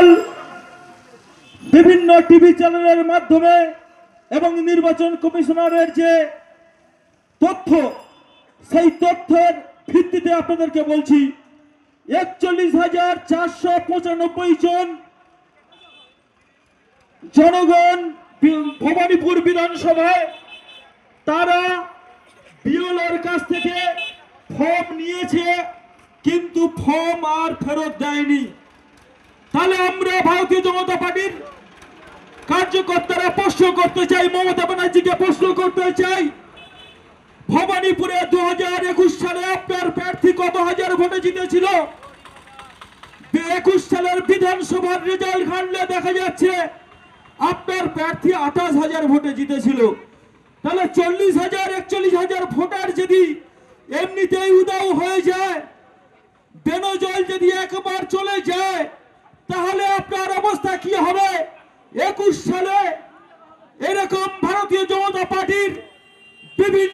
দল বিভিন্ন টিভি চ্যানেলের মাধ্যমে এবং নির্বাচন কমিশনারের যে তথ্য, সেই তথ্যের ভিত্তিতে আপনাদেরকে বলছি 41,495 জন জনগণ ভবানীপুর বিধানসভায় তারা বিএলওর কাছ থেকে ফর্ম নিয়েছে, কিন্তু ফর্ম আর ফেরত দেয়নি। তাহলে আমরা ভারতীয় জনতা পার্টির কার্যকর্তারা প্রশ্ন করতে চাই, মমতা ব্যানার্জিকে প্রশ্ন করতে চাই, ভবানীপুরে 2021 সালে আপনার প্রার্থী কত হাজার ভোটে জিতেছিল? 21 সালের বিধানসভার রেজাল্ট ঘাটলে দেখা যাচ্ছে আপনার প্রার্থী 28,000 ভোটে জিতেছিল। তাহলে 40,000 41,000 ভোটার যদি এমনিতেই উদাও হয়ে যায়, বেনজল যদি একবার চলে যায়, তাহলে আপনার অবস্থা কি হবে? 21 সালে